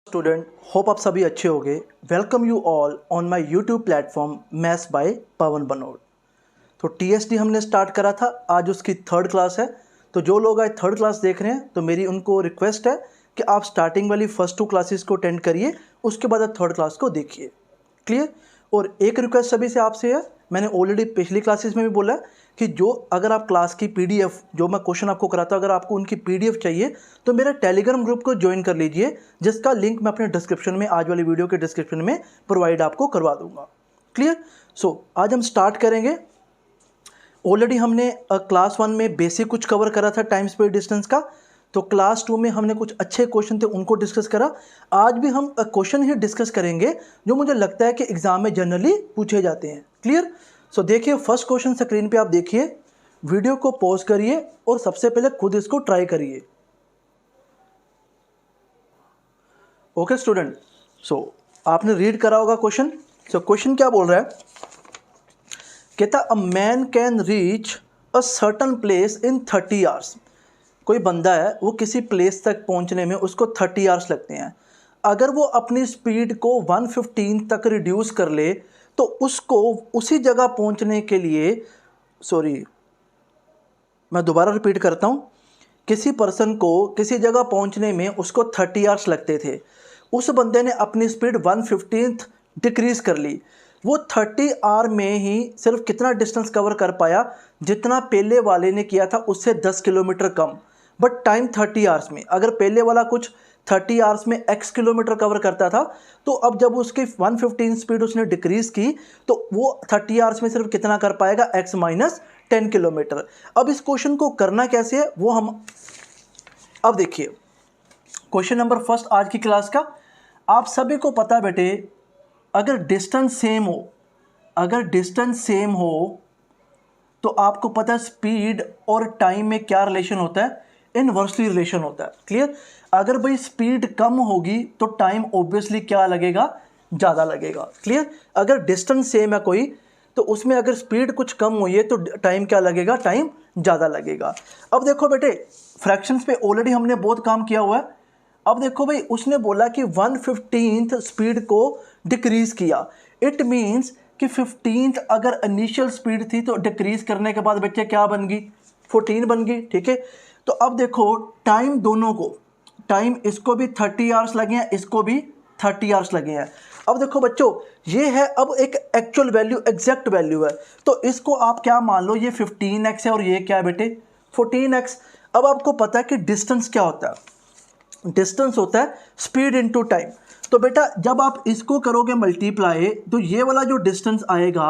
Student, hope आप सभी अच्छे होंगे। Welcome you all on my YouTube platform maths by Pawan Banod. तो टीएसडी हमने स्टार्ट करा था, आज उसकी थर्ड क्लास है। तो जो लोग आज थर्ड क्लास देख रहे हैं तो मेरी उनको रिक्वेस्ट है कि आप स्टार्टिंग वाली फर्स्ट 2 क्लासेस को अटेंड करिए, उसके बाद आप थर्ड क्लास को देखिए। क्लियर। और एक रिक्वेस्ट सभी से आपसे है, मैंने ऑलरेडी पिछली क्लासेस में भी बोला कि जो अगर आप क्लास की पीडीएफ, जो मैं क्वेश्चन आपको कराता हूँ, अगर आपको उनकी पीडीएफ चाहिए तो मेरे टेलीग्राम ग्रुप को ज्वाइन कर लीजिए, जिसका लिंक मैं अपने डिस्क्रिप्शन में, आज वाली वीडियो के डिस्क्रिप्शन में प्रोवाइड आपको करवा दूंगा। क्लियर। सो आज हम स्टार्ट करेंगे। ऑलरेडी हमने क्लास 1 में बेसिक कुछ कवर करा था टाइम स्पेस डिस्टेंस का, तो क्लास 2 में हमने कुछ अच्छे क्वेश्चन थे उनको डिस्कस करा। आज भी हम क्वेश्चन ही डिस्कस करेंगे जो मुझे लगता है कि एग्जाम में जनरली पूछे जाते हैं। क्लियर। सो देखिए, फर्स्ट क्वेश्चन स्क्रीन पे आप देखिए, वीडियो को पॉज करिए और सबसे पहले खुद इसको ट्राई करिए। ओके स्टूडेंट, सो आपने रीड करा होगा क्वेश्चन। सो क्वेश्चन क्या बोल रहा है, कहता a man can reach a certain place in 30 hours. कोई बंदा है, वो किसी प्लेस तक पहुंचने में उसको 30 आवर्स लगते हैं। अगर वो अपनी स्पीड को 115 तक रिड्यूस कर ले तो उसको उसी जगह पहुंचने के लिए, सॉरी मैं दोबारा रिपीट करता हूँ, किसी पर्सन को किसी जगह पहुंचने में उसको 30 आवर्स लगते थे। उस बंदे ने अपनी स्पीड 115 डिक्रीज कर ली। वो 30 आवर में ही सिर्फ कितना डिस्टेंस कवर कर पाया, जितना पहले वाले ने किया था उससे 10 kilometre come, but time 30 hours में। अगर पहले वाला कुछ 30 आवर्स में x किलोमीटर कवर करता था, तो अब जब उसकी 115 स्पीड उसने डिक्रीज की तो वो 30 आवर्स में सिर्फ कितना कर पाएगा, x माइनस 10 किलोमीटर। अब इस क्वेश्चन को करना कैसे है वो हम अब देखिए। क्वेश्चन नंबर फर्स्ट आज की क्लास का, आप सभी को पता बेटे, अगर डिस्टेंस सेम हो तो आपको पता है स्पीड और टाइम में क्या रिलेशन होता है, इनवर्सली रिलेशन होता है। क्लियर। अगर भाई स्पीड कम होगी तो टाइम ऑब्वियसली क्या लगेगा, ज़्यादा लगेगा। क्लियर। अगर डिस्टेंस सेम है कोई, तो उसमें अगर स्पीड कुछ कम हुई है तो टाइम क्या लगेगा, टाइम ज़्यादा लगेगा। अब देखो बेटे, फ्रैक्शंस पे ऑलरेडी हमने बहुत काम किया हुआ है। अब देखो भाई, उसने बोला कि 115th स्पीड को डिक्रीज किया। इट मीन्स कि 15th अगर इनिशियल स्पीड थी तो डिक्रीज करने के बाद बच्चे क्या बन गई, 14 बन गई। ठीक है। तो अब देखो टाइम दोनों को, टाइम इसको भी 30 आवर्स लगे हैं, इसको भी 30 आवर्स लगे हैं। अब देखो बच्चों, ये है अब एक एक्चुअल वैल्यू, एग्जैक्ट वैल्यू है, तो इसको आप क्या मान लो, ये 15x है और ये क्या है बेटे, 14x। अब आपको पता है कि डिस्टेंस क्या होता है, डिस्टेंस होता है स्पीड इनटू टाइम। तो बेटा जब आप इसको करोगे मल्टीप्लाई, तो ये वाला जो डिस्टेंस आएगा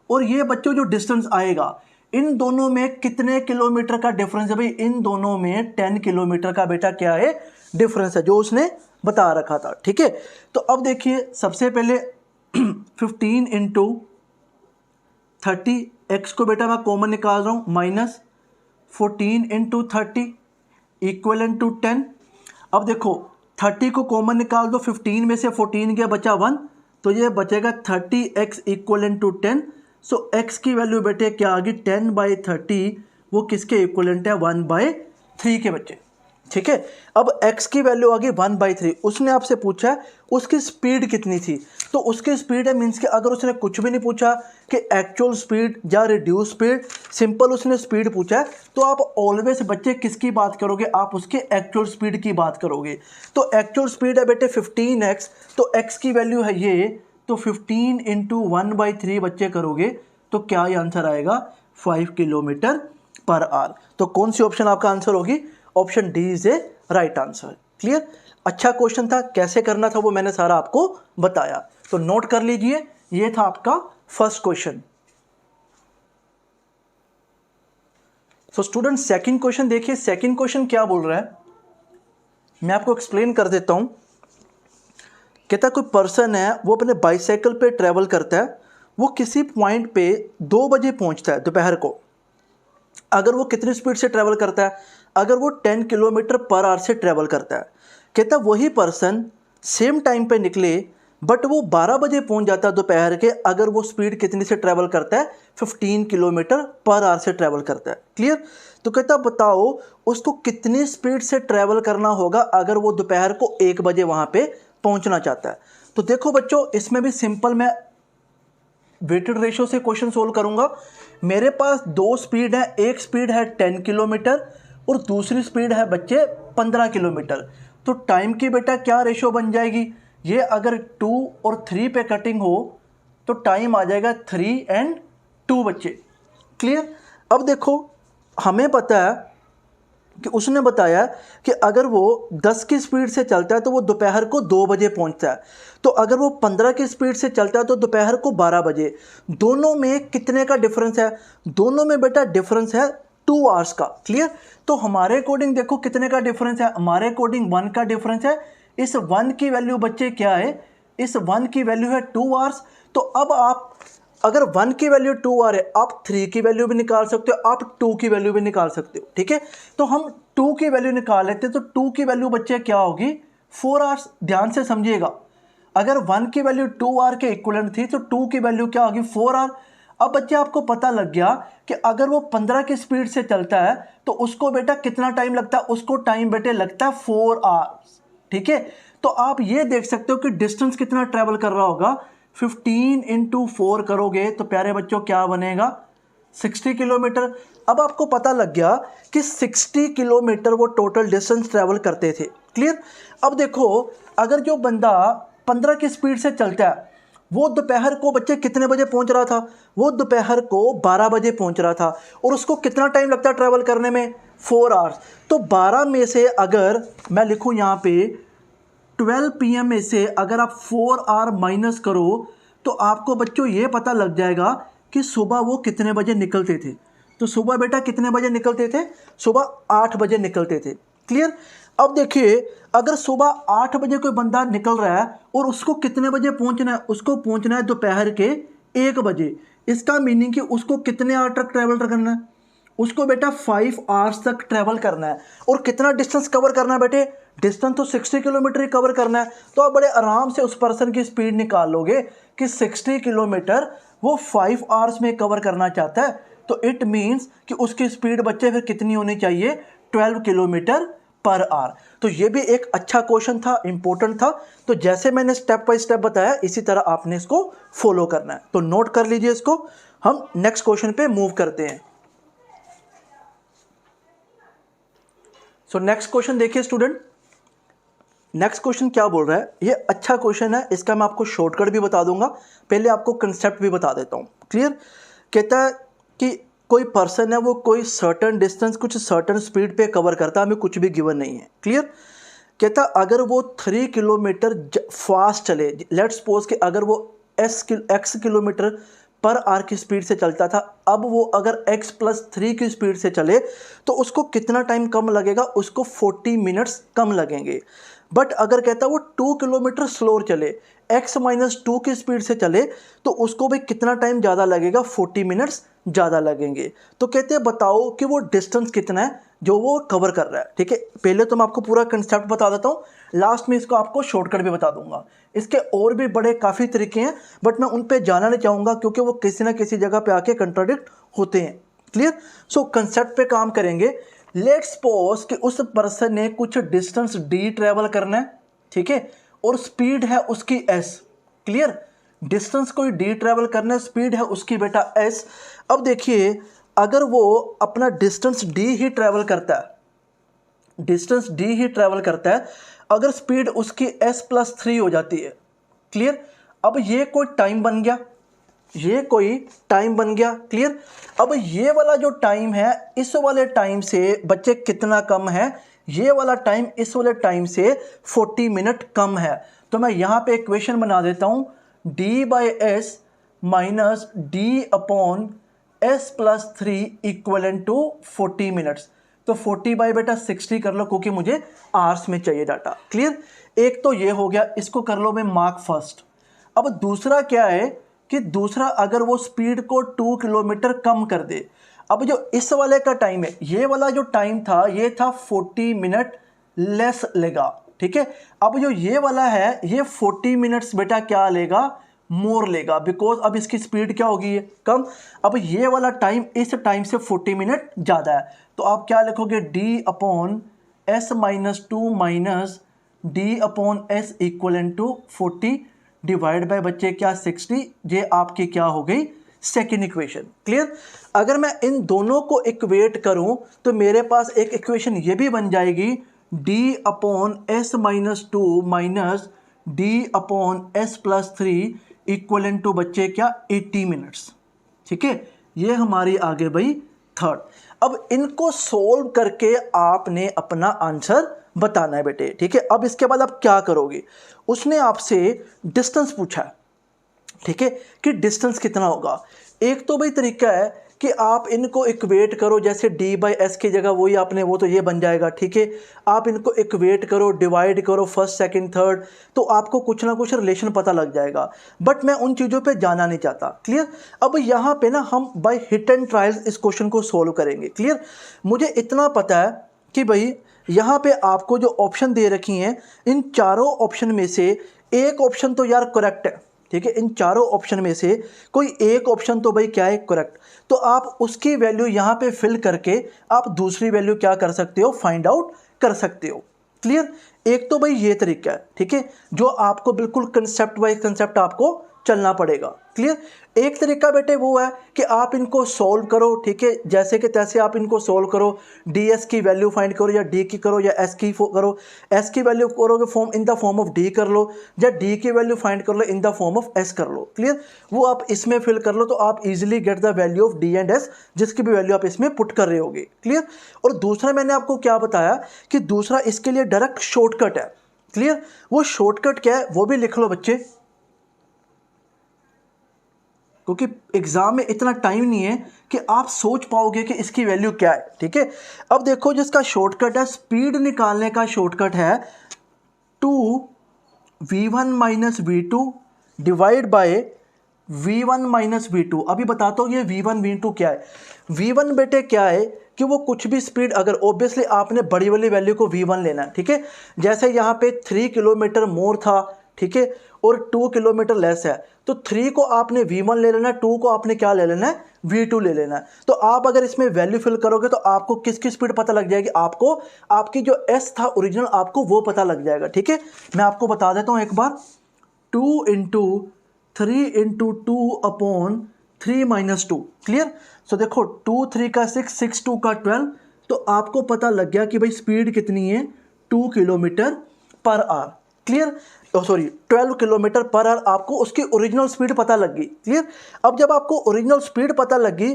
और ये बच्चों जो डिस्टेंस आएगा, इन दोनों में कितने किलोमीटर का डिफरेंस है भाई, इन दोनों में 10 किलोमीटर का बेटा क्या है, डिफरेंस है, जो उसने बता रखा था। ठीक है। तो अब देखिए, सबसे पहले 15 इंटू 30, एक्स को बेटा मैं कॉमन निकाल रहा हूं, माइनस 14 इंटू 30 इक्वल टू 10। अब देखो 30 को कॉमन निकाल दो, 15 में से 14 गया, बचा 1, तो ये बचेगा 30x equal to 10। So x की वैल्यू बेटे क्या आ गई, 10/30, वो किसके इक्वलेंट है, 1/3 के बच्चे। ठीक है। अब x की वैल्यू आ गई 1/3। उसने आपसे पूछा है उसकी स्पीड कितनी थी, तो उसकी स्पीड है, मीन्स कि अगर उसने कुछ भी नहीं पूछा कि एक्चुअल स्पीड या रिड्यूस स्पीड, सिंपल उसने स्पीड पूछा है, तो आप ऑलवेज बच्चे किसकी बात करोगे, आप उसके एक्चुअल स्पीड की बात करोगे। तो एक्चुअल स्पीड है बेटे 15x, तो x की वैल्यू है ये, तो 15 इंटू 1/3 बच्चे करोगे तो क्या ये आंसर आएगा, 5 किलोमीटर पर आवर। तो कौन सी ऑप्शन आपका आंसर होगी, option D is a right answer. Clear. अच्छा क्वेश्चन था, कैसे करना था वो मैंने सारा आपको बताया, तो नोट कर लीजिए, ये था आपका first question. So student second question देखिए, सेकंड क्वेश्चन क्या बोल रहा है, मैं आपको एक्सप्लेन कर देता हूं। कहता कोई पर्सन है, वो अपने बाइसाइकिल पे ट्रेवल करता है, वो किसी पॉइंट पे 2 बजे पहुंचता है दोपहर को। अगर वो कितनी स्पीड से ट्रेवल करता है, अगर वो 10 किलोमीटर पर आवर से ट्रेवल करता है। कहता वही पर्सन सेम टाइम पे निकले, बट वो 12 बजे पहुंच जाता है दोपहर के, अगर वो स्पीड कितनी से ट्रेवल करता है, 15 किलोमीटर पर आवर से ट्रेवल करता है। क्लियर। तो कहता बताओ उसको कितनी स्पीड से ट्रेवल करना होगा अगर वो दोपहर को 1 बजे वहां पे पहुंचना चाहता है। तो देखो बच्चों, इसमें भी सिंपल मैं वेटेड रेशियो से क्वेश्चन सोल्व करूंगा। मेरे पास दो स्पीड है, एक स्पीड है 10 किलोमीटर और दूसरी स्पीड है बच्चे 15 किलोमीटर। तो टाइम की बेटा क्या रेशियो बन जाएगी, ये अगर 2 और 3 पे कटिंग हो तो टाइम आ जाएगा 3 और 2 बच्चे। क्लियर। अब देखो, हमें पता है कि उसने बताया कि अगर वो 10 की स्पीड से चलता है तो वो दोपहर को 2 बजे पहुंचता है। तो अगर वो 15 की स्पीड से चलता है तो दोपहर को 12 बजे। दोनों में कितने का डिफरेंस है, दोनों में बेटा डिफरेंस है 2 आवर्स का। क्लियर। तो हमारे अकॉर्डिंग देखो कितने का डिफरेंस है, हमारे अकॉर्डिंग 1 का डिफरेंस है। इस 1 की वैल्यू बच्चे क्या है, इस 1 की वैल्यू है 2 आवर्स। तो अब आप अगर 1 की वैल्यू 2 आ रही है, आप 3 की वैल्यू भी निकाल सकते हो, आप 2 की वैल्यू भी निकाल सकते हो। ठीक है, तो हम 2 की वैल्यू निकाल लेते हैं। तो 2 की वैल्यू बच्चे क्या होगी, 4 आवर्स। ध्यान से समझिएगा, अगर 1 की वैल्यू 2 आवर के इक्विवेलेंट थी तो 2 की वैल्यू क्या होगी, 4 आवर। अब बच्चे आपको पता लग गया कि अगर वो 15 की स्पीड से चलता है तो उसको बेटा कितना टाइम लगता है, उसको टाइम बेटे लगता है 4 आवर्स। ठीक है, तो आप ये देख सकते हो कि डिस्टेंस कितना ट्रेवल कर रहा होगा। 15 × 4 करोगे तो प्यारे बच्चों क्या बनेगा, 60 किलोमीटर। अब आपको पता लग गया कि 60 किलोमीटर वो टोटल डिस्टेंस ट्रेवल करते थे। क्लियर। अब देखो, अगर जो बंदा 15 की स्पीड से चलता है वो दोपहर को बच्चे कितने बजे पहुंच रहा था, वो दोपहर को 12 बजे पहुंच रहा था और उसको कितना टाइम लगता है ट्रेवल करने में, 4 आवर्स। तो 12 में से अगर मैं लिखूं यहाँ पे 12 PM में से अगर आप 4 आवर माइनस करो तो आपको बच्चों ये पता लग जाएगा कि सुबह वो कितने बजे निकलते थे। तो सुबह बेटा कितने बजे निकलते थे, सुबह 8 बजे निकलते थे। क्लियर। अब देखिए, अगर सुबह 8 बजे कोई बंदा निकल रहा है और उसको कितने बजे पहुंचना है, उसको पहुंचना है दोपहर के 1 बजे। इसका मीनिंग कि उसको कितने आवर तक ट्रैवल करना है, उसको बेटा 5 आवर्स तक ट्रैवल करना है। और कितना डिस्टेंस कवर करना है बेटे, डिस्टेंस तो 60 किलोमीटर ही कवर करना है। तो आप बड़े आराम से उस पर्सन की स्पीड निकाल लोगे कि 60 किलोमीटर वो 5 आवर्स में कवर करना चाहता है। तो इट मीन्स कि उसकी स्पीड बच्चे फिर कितनी होनी चाहिए, 12 किलोमीटर पर आवर। तो ये भी एक अच्छा क्वेश्चन था, इंपॉर्टेंट था। तो जैसे मैंने स्टेप बाय स्टेप बताया इसी तरह आपने इसको फॉलो करना है। तो नोट कर लीजिए इसको। हम नेक्स्ट क्वेश्चन पे मूव करते हैं। सो नेक्स्ट क्वेश्चन देखिए स्टूडेंट, नेक्स्ट क्वेश्चन क्या बोल रहा है, ये अच्छा क्वेश्चन है, इसका मैं आपको शॉर्टकट भी बता दूंगा, पहले आपको कंसेप्ट भी बता देता हूँ। क्लियर। कहता है कि कोई पर्सन है वो कोई सर्टन डिस्टेंस कुछ सर्टन स्पीड पे कवर करता है, हमें कुछ भी गिवन नहीं है। क्लियर। कहता अगर वो 3 किलोमीटर फास्ट चले, लेट सपोज कि अगर वो x किलोमीटर पर आवर की स्पीड से चलता था, अब वो अगर x+3 की स्पीड से चले तो उसको कितना टाइम कम लगेगा, उसको 40 मिनट्स कम लगेंगे। बट अगर कहता वो 2 किलोमीटर स्लोर चले, x-2 की स्पीड से चले तो उसको भी कितना टाइम ज़्यादा लगेगा, 40 मिनट्स ज़्यादा लगेंगे। तो कहते हैं बताओ कि वो डिस्टेंस कितना है जो वो कवर कर रहा है। ठीक है, पहले तो मैं आपको पूरा कंसेप्ट बता देता हूँ, लास्ट में इसको आपको शॉर्टकट भी बता दूंगा। इसके और भी बड़े काफ़ी तरीके हैं बट मैं उन पे जाना नहीं चाहूँगा क्योंकि वो किसी ना किसी जगह पे आके कंट्राडिक्ट होते हैं। क्लियर। सो कंसेप्ट पे काम करेंगे। लेट्स सपोज कि उस पर्सन ने कुछ डिस्टेंस d ट्रेवल करना है, ठीक है, और स्पीड है उसकी s। क्लियर। डिस्टेंस कोई d ट्रेवल करना है, स्पीड है उसकी बेटा s। अब देखिए, अगर वो अपना डिस्टेंस d ही ट्रेवल करता है, डिस्टेंस d ही ट्रेवल करता है, अगर स्पीड उसकी s+3 हो जाती है। क्लियर। अब ये कोई टाइम बन गया, ये कोई टाइम बन गया। क्लियर। अब ये वाला जो टाइम है इस वाले टाइम से बच्चे कितना कम है, ये वाला टाइम इस वाले टाइम से 40 मिनट कम है। तो मैं यहाँ पे इक्वेशन बना देता हूँ, d/s minus d/s+3 equivalent to 40 minutes. तो 40 बाई बेटा 60 कर लो क्योंकि मुझे आवर्स में चाहिए डाटा। क्लियर। एक तो ये हो गया, इसको कर लो मैं मार्क फर्स्ट। अब दूसरा क्या है कि दूसरा अगर वो स्पीड को 2 किलोमीटर कम कर दे। अब जो इस वाले का टाइम है, ये वाला जो टाइम था ये था 40 मिनट लेस लेगा। ठीक है। अब जो ये वाला है ये 40 मिनट्स बेटा क्या लेगा, मोर लेगा, बिकॉज अब इसकी स्पीड क्या होगी, ये कम। अब ये वाला टाइम इस टाइम से 40 मिनट ज़्यादा है। तो आप क्या लिखोगे, d/s-2 minus D upon S equal to 40 divide by बच्चे क्या 60, ये आपकी क्या हो गई सेकेंड इक्वेशन। क्लियर। अगर मैं इन दोनों को इक्वेट करूं तो मेरे पास एक इक्वेशन ये भी बन जाएगी d upon S minus two minus D upon S plus 3 equal to बच्चे क्या 80 मिनट्स। ठीक है, ये हमारी आगे भाई थर्ड। अब इनको सोल्व करके आपने अपना आंसर बताना है बेटे। ठीक है, अब इसके बाद आप क्या करोगे, उसने आपसे डिस्टेंस पूछा है, ठीक है, कि डिस्टेंस कितना होगा। एक तो भाई तरीका है कि आप इनको इक्वेट करो, जैसे d बाई एस की जगह वही आपने वो तो ये बन जाएगा। ठीक है, आप इनको इक्वेट करो, डिवाइड करो फर्स्ट सेकंड थर्ड, तो आपको कुछ ना कुछ रिलेशन पता लग जाएगा। बट मैं उन चीज़ों पे जाना नहीं चाहता। क्लियर। अब यहाँ पे ना हम बाय हिट एंड ट्रायल्स इस क्वेश्चन को सोल्व करेंगे। क्लियर। मुझे इतना पता है कि भाई यहाँ पे आपको जो ऑप्शन दे रखी हैं, इन चारों ऑप्शन में से एक ऑप्शन तो यार करेक्ट है। ठीक है, इन चारों ऑप्शन में से कोई एक ऑप्शन तो भाई क्या है करेक्ट, तो आप उसकी वैल्यू यहाँ पे फिल करके आप दूसरी वैल्यू क्या कर सकते हो, फाइंड आउट कर सकते हो। क्लियर। एक तो भाई ये तरीका है, ठीक है, जो आपको बिल्कुल कंसेप्ट वाइज कंसेप्ट आपको चलना पड़ेगा। क्लियर। एक तरीका बेटे वो है कि आप इनको सोल्व करो, ठीक है, जैसे कि तैसे आप इनको सोल्व करो, डी एस की वैल्यू फाइंड करो या डी की करो या एस की करो, एस की वैल्यू करोगे form in the form of D कर लो, या डी की वैल्यू फाइंड कर लो in the form of S कर लो। क्लियर। वो आप इसमें फिल कर लो तो आप easily get the value of D and S, जिसकी भी वैल्यू आप इसमें पुट कर रहे होगे। क्लियर। और दूसरा मैंने आपको क्या बताया कि दूसरा इसके लिए डायरेक्ट शॉर्टकट है। क्लियर। वो शॉर्टकट क्या है वो भी लिख लो बच्चे, क्योंकि एग्जाम में इतना टाइम नहीं है कि आप सोच पाओगे कि इसकी वैल्यू क्या है। ठीक है, अब देखो जिसका शॉर्टकट है, स्पीड निकालने का शॉर्टकट है 2v1 minus v2 divide by v1 minus v2। अभी बताता हूँ ये v1 v2 क्या है। v1 बेटे क्या है कि वो कुछ भी स्पीड, अगर ऑब्वियसली आपने बड़ी वाली वैल्यू को v1 लेना है। ठीक है, जैसे यहाँ पे 3 किलोमीटर मोर था, ठीक है, और 2 किलोमीटर लेस है, तो 3 को आपने v1 ले लेना है, 2 को आपने क्या ले लेना है, v2 ले लेना है। तो आप अगर इसमें वैल्यू फिल करोगे तो आपको किसकी स्पीड पता लग जाएगी, आपको आपकी जो s था ओरिजिनल आपको वो पता लग जाएगा। ठीक है, मैं आपको बता देता हूँ एक बार, 2 into 3 into 2 upon 3 minus 2। Clear. So देखो 2 3 का 6, 6 2 का 12, तो आपको पता लग गया कि भाई स्पीड कितनी है, 2 kilometre per hour. Clear. Sorry 12 kilometre per hour, आपको उसकी ओरिजिनल स्पीड पता लग गई। क्लियर। अब जब आपको ओरिजिनल स्पीड पता लग गई,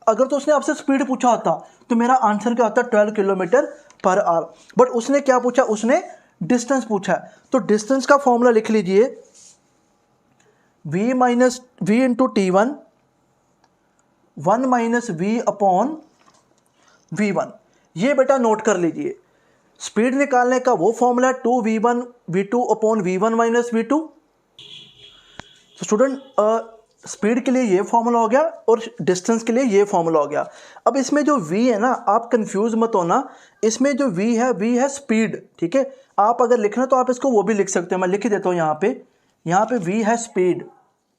अगर तो उसने आपसे स्पीड पूछा होता तो मेरा आंसर क्या होता, 12 किलोमीटर पर आवर। बट उसने क्या पूछा, उसने डिस्टेंस पूछा है। तो डिस्टेंस का फॉर्मूला लिख लीजिए, v minus V into T1 1 minus V upon v1। ये बेटा नोट कर लीजिए। स्पीड निकालने का वो formula 2v1 v2 upon v1 minus v2। तो स्टूडेंट स्पीड के लिए ये फॉर्मूला हो गया और डिस्टेंस के लिए ये फॉर्मूला हो गया। अब इसमें जो v है ना, आप कंफ्यूज मत होना, इसमें जो v है स्पीड। ठीक है, आप अगर लिखना तो आप इसको वो भी लिख सकते हो, मैं लिख ही देता हूँ यहाँ पे v है स्पीड,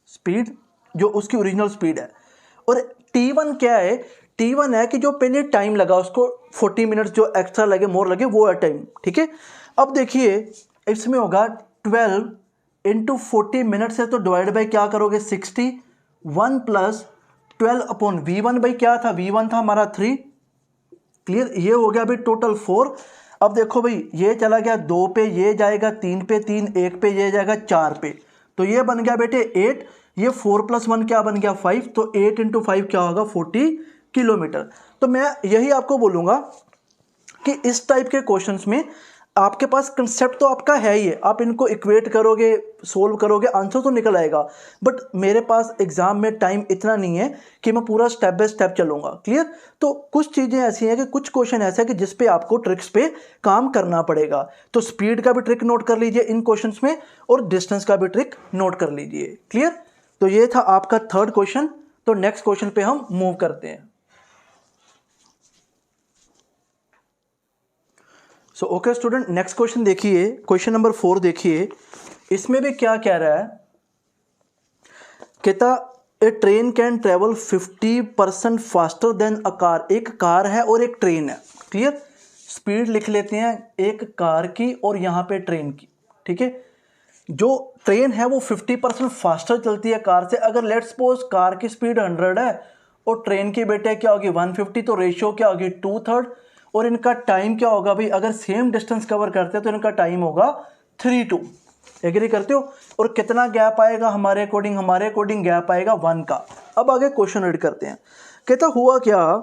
स्पीड जो उसकी ओरिजिनल स्पीड है। और T1 क्या है, T1 है कि जो पहले टाइम लगा उसको 40 मिनट्स जो एक्स्ट्रा लगे मोर लगे वो है टाइम। ठीक है, अब देखिए इसमें होगा 12 इंटू 40 मिनट्स है, तो डिवाइड बाई क्या करोगे 60, 1 प्लस 12 अपॉन v1 बाई क्या था, v1 था हमारा 3। क्लियर, ये हो गया अभी टोटल 4। अब देखो भाई ये चला गया 2 पे, ये जाएगा 3 पे, 3 1 पे, ये जाएगा 4 पे, तो ये बन गया बेटे 8। ये 4 प्लस 1 क्या बन गया 5, तो 8 इंटू 5 क्या होगा 40 किलोमीटर। तो मैं यही आपको बोलूँगा कि इस टाइप के क्वेश्चंस में आपके पास कंसेप्ट तो आपका है ही है, आप इनको इक्वेट करोगे, सोल्व करोगे, आंसर तो निकल आएगा। बट मेरे पास एग्जाम में टाइम इतना नहीं है कि मैं पूरा स्टेप बाय स्टेप चलूँगा। क्लियर। तो कुछ चीज़ें ऐसी हैं कि कुछ क्वेश्चन ऐसे हैं कि जिस पे आपको ट्रिक्स पे काम करना पड़ेगा। तो स्पीड का भी ट्रिक नोट कर लीजिए इन क्वेश्चंस में, और डिस्टेंस का भी ट्रिक नोट कर लीजिए। क्लियर। तो ये था आपका थर्ड क्वेश्चन। तो नेक्स्ट क्वेश्चन पे हम मूव करते हैं। So okay student, next question देखिए, क्वेश्चन नंबर 4 देखिए। इसमें भी क्या कह रहा है, कहता a train can travel 50% faster than a car. एक कार है और एक ट्रेन है। क्लियर। स्पीड लिख लेते हैं एक कार की और यहाँ पे ट्रेन की, ठीक है। जो ट्रेन है वो 50% फास्टर चलती है कार से। अगर लेट्स सपोज कार की स्पीड 100 है और ट्रेन की बेटे क्या होगी 150, तो रेशियो क्या होगी 2/3। और इनका टाइम क्या होगा भाई, अगर सेम डिस्टेंस कवर करते हैं तो इनका टाइम होगा 3:2। एग्री करते हो? और कितना गैप आएगा हमारे अकॉर्डिंग गैप आएगा 1 का। अब आगे क्वेश्चन रीड करते हैं। कहता हुआ क्या,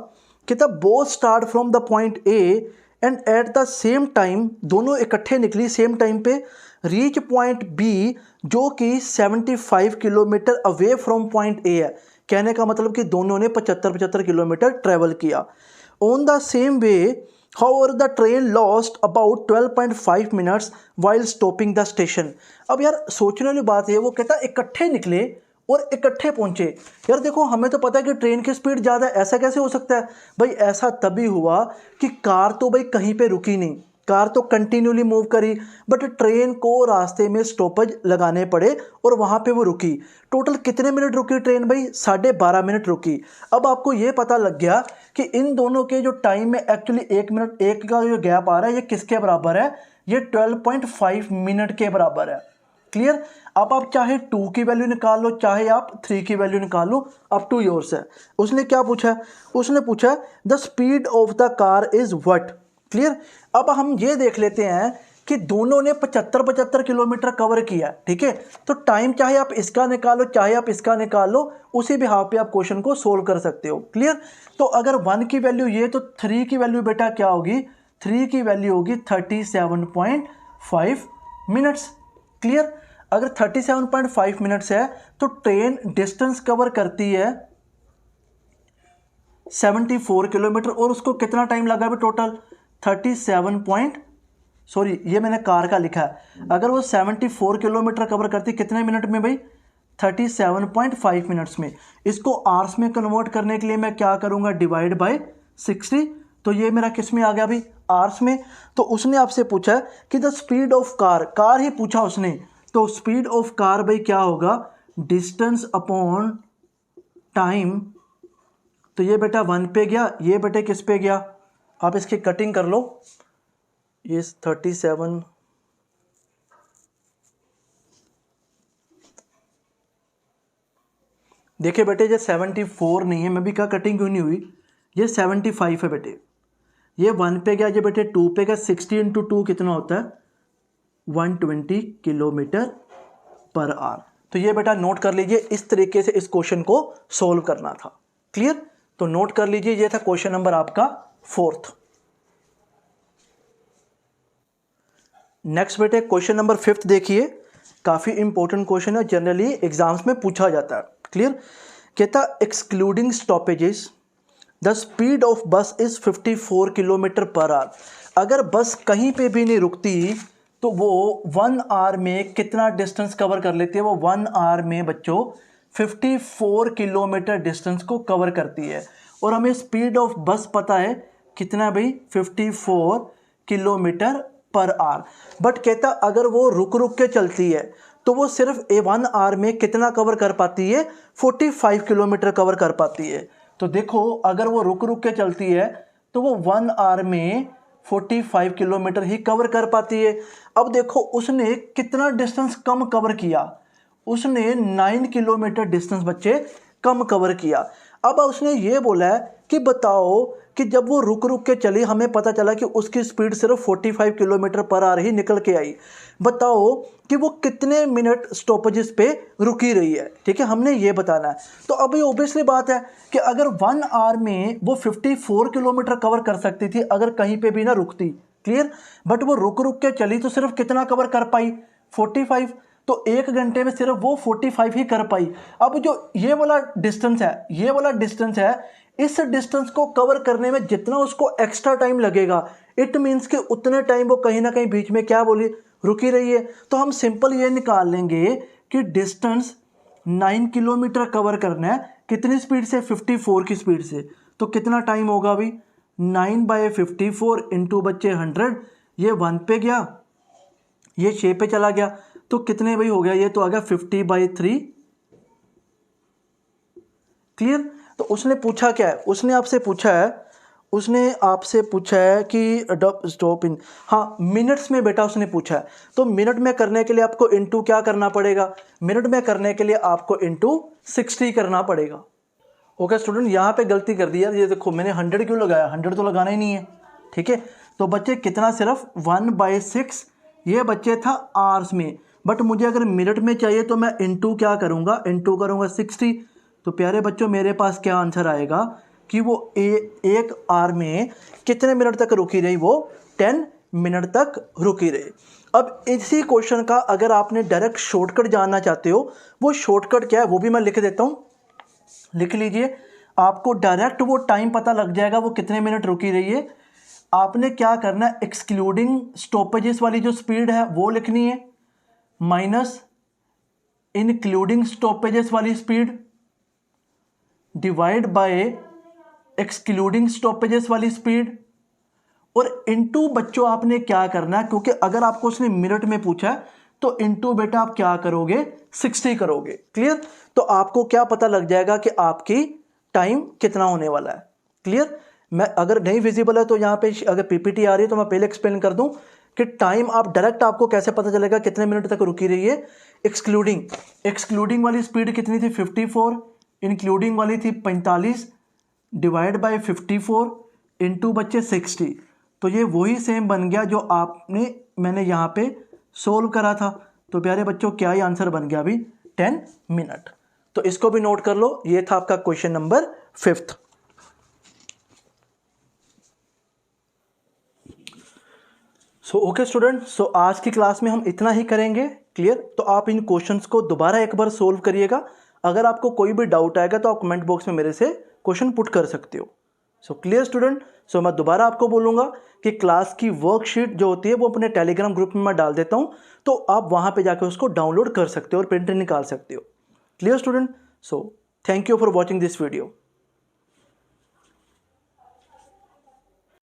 कहता both start from the point A and at the same time, दोनों इकट्ठे निकली सेम टाइम पे, रीच पॉइंट बी जो कि 75 kilometre away from point A है। कहने का मतलब कि दोनों ने 75 किलोमीटर ट्रेवल किया। On the same way however the train lost about 12.5 minutes while stopping the station. अब यार सोचने वाली बात है, वो कहता इकट्ठे निकले और इकट्ठे पहुंचे। यार देखो हमें तो पता है कि ट्रेन की स्पीड ज़्यादा है, ऐसा कैसे हो सकता है भाई? ऐसा तभी हुआ कि कार तो भाई कहीं पे रुकी नहीं, कार तो कंटिन्यूली मूव करी, बट ट्रेन को रास्ते में स्टॉपेज लगाने पड़े और वहाँ पे वो रुकी। टोटल कितने मिनट रुकी ट्रेन भाई? 12.5 मिनट रुकी। अब आपको ये पता लग गया कि इन दोनों के जो टाइम में एक्चुअली 1 मिनट एक का जो गैप आ रहा है ये किसके बराबर है? ये 12.5 मिनट के बराबर है। क्लियर? अब आप चाहे 2 की वैल्यू निकाल लो, चाहे आप 3 की वैल्यू निकाल लो, अप टू योर्स है। उसने क्या पूछा? उसने पूछा the speed of the car is what. Clear? अब हम ये देख लेते हैं कि दोनों ने 75 किलोमीटर कवर किया, ठीक है। तो टाइम चाहे आप इसका निकालो चाहे आप इसका निकाल लो, उसी बिहाफ पे आप क्वेश्चन को सोल्व कर सकते हो। क्लियर? तो अगर 1 की वैल्यू ये, तो 3 की वैल्यू बेटा क्या होगी? 3 की वैल्यू होगी 37.5 मिनट्स। क्लियर? अगर 37.5 मिनट्स है तो ट्रेन डिस्टेंस कवर करती है 74 किलोमीटर, और उसको कितना टाइम लगा भाई टोटल? 37 सॉरी ये मैंने कार का लिखा है। अगर वो 74 किलोमीटर कवर करती कितने मिनट में भाई? 37.5 मिनट्स में। इसको आवर्स में कन्वर्ट करने के लिए मैं क्या करूंगा? Divide by 60। तो ये मेरा किस में आ गया भाई? आवर्स में। तो उसने आपसे पूछा कि द स्पीड ऑफ कार ही पूछा उसने, तो स्पीड ऑफ कार भाई क्या होगा? Distance upon time. तो ये बेटा 1 पे गया, ये बेटे किस पे गया? आप इसकी कटिंग कर लो। ये 37 देखिए बेटे, ये 74 नहीं है, मैं भी कहा कटिंग क्यों नहीं हुई, ये 75 है बेटे। ये 1 पे गया, ये बेटे 2 पे गया। 60 × 2 कितना होता है? 120 किलोमीटर पर आवर। तो ये बेटा नोट कर लीजिए, इस तरीके से इस क्वेश्चन को सोल्व करना था। क्लियर? तो नोट कर लीजिए, ये था क्वेश्चन नंबर आपका 4th। नेक्स्ट बेटे क्वेश्चन नंबर 5th देखिए, काफ़ी इंपॉर्टेंट क्वेश्चन है, जनरली एग्जाम्स में पूछा जाता है। क्लियर? कहता excluding stoppages the speed of बस इज 54 किलोमीटर पर आवर। अगर बस कहीं पे भी नहीं रुकती तो वो 1 आवर में कितना डिस्टेंस कवर कर लेती है? वो 1 आवर में बच्चों 54 किलोमीटर डिस्टेंस को कवर करती है। और हमें स्पीड ऑफ बस पता है कितना भाई? 54 किलोमीटर पर आवर। बट कहता अगर वो रुक रुक के चलती है तो वो सिर्फ 1 आवर में कितना कवर कर पाती है? 45 किलोमीटर कवर कर पाती है। तो देखो अगर वो रुक रुक के चलती है तो वो 1 आवर में 45 किलोमीटर ही कवर कर पाती है। अब देखो उसने कितना डिस्टेंस कम कवर किया? उसने 9 किलोमीटर डिस्टेंस बच्चे कम कवर किया। अब उसने ये बोला है कि बताओ कि जब वो रुक रुक के चली, हमें पता चला कि उसकी स्पीड सिर्फ 45 किलोमीटर पर आवर ही निकल के आई। बताओ कि वो कितने मिनट स्टॉपेजेस पे रुकी रही है। ठीक है, हमने ये बताना है। तो अब ये ऑब्वियसली बात है कि अगर 1 आवर में वो 54 किलोमीटर कवर कर सकती थी अगर कहीं पे भी ना रुकती। क्लियर? बट वो रुक रुक के चली तो सिर्फ कितना कवर कर पाई? 45। तो 1 घंटे में सिर्फ वो 45 ही कर पाई। अब जो ये वाला डिस्टेंस है, ये वाला डिस्टेंस है, इस डिस्टेंस को कवर करने में जितना उसको एक्स्ट्रा टाइम लगेगा, इट मीन्स कि उतने टाइम वो कहीं ना कहीं बीच में क्या बोली? रुकी रही है। तो हम सिंपल ये निकाल लेंगे कि डिस्टेंस 9 किलोमीटर कवर करना है कितनी स्पीड से? 54 की स्पीड से। तो कितना टाइम होगा अभी? 9/54 इंटू बच्चे 100। ये 1 पे गया, ये 6 पे चला गया, तो कितने भाई हो गया? ये तो आ गया 50/3। क्लियर? तो उसने पूछा क्या है? उसने आपसे पूछा है उसने आपसे पूछा है कि स्टॉप इन, हाँ मिनट्स में बेटा उसने पूछा है, तो मिनट में करने के लिए आपको इनटू क्या करना पड़ेगा, मिनट में करने के लिए आपको इनटू 60 करना पड़ेगा। ओके स्टूडेंट, यहाँ पे गलती कर दी यार, ये देखो मैंने 100 क्यों लगाया, 100 तो लगाना ही नहीं है, ठीक है। तो बच्चे कितना, सिर्फ 1/6 ये बच्चे था आवर्स में, बट मुझे अगर मिनट में चाहिए तो मैं इनटू क्या करूँगा, इनटू करूँगा 60। तो प्यारे बच्चों मेरे पास क्या आंसर आएगा कि वो एक आवर में कितने मिनट तक रुकी रही, वो 10 मिनट तक रुकी रही। अब इसी क्वेश्चन का अगर आपने डायरेक्ट शॉर्टकट जानना चाहते हो, वो शॉर्टकट क्या है वो भी मैं लिख देता हूँ, लिख लीजिए। आपको डायरेक्ट वो टाइम पता लग जाएगा वो कितने मिनट रुकी रही है। आपने क्या करना है, एक्सक्लूडिंग स्टॉपेजेस वाली जो स्पीड है वो लिखनी है, माइनस इंक्लूडिंग स्टॉपेजेस वाली speed divide by excluding stoppages वाली स्पीड, और इनटू बच्चों आपने क्या करना है, क्योंकि अगर आपको उसने मिनट में पूछा है तो इनटू बेटा आप क्या करोगे, 60 करोगे। क्लियर, तो आपको क्या पता लग जाएगा कि आपकी टाइम कितना होने वाला है। क्लियर, मैं अगर नहीं विजिबल है तो यहाँ पे अगर पीपीटी आ रही है तो मैं पहले एक्सप्लेन कर दूं कि टाइम आप डायरेक्ट आपको कैसे पता चलेगा कितने मिनट तक रुकी रही है। एक्सक्लूडिंग वाली स्पीड कितनी थी 54, इंक्लूडिंग वाली थी 45, डिवाइड बाय 54 इंटू बच्चे 60। तो ये वही सेम बन गया जो मैंने यहाँ पे सोल्व करा था। तो प्यारे बच्चों क्या ही आंसर बन गया अभी, 10 मिनट। तो इसको भी नोट कर लो, ये था आपका question number 5th। So okay student, so आज की क्लास में हम इतना ही करेंगे। क्लियर, तो आप इन क्वेश्चंस को दोबारा एक बार सोल्व करिएगा। अगर आपको कोई भी डाउट आएगा तो आप कमेंट बॉक्स में मेरे से क्वेश्चन पुट कर सकते हो। सो क्लियर स्टूडेंट, सो मैं दोबारा आपको बोलूँगा कि क्लास की वर्कशीट जो होती है वो अपने टेलीग्राम ग्रुप में मैं डाल देता हूँ, तो आप वहाँ पे जाकर उसको डाउनलोड कर सकते हो और प्रिंट निकाल सकते हो। Clear student, so thank you for watching this video.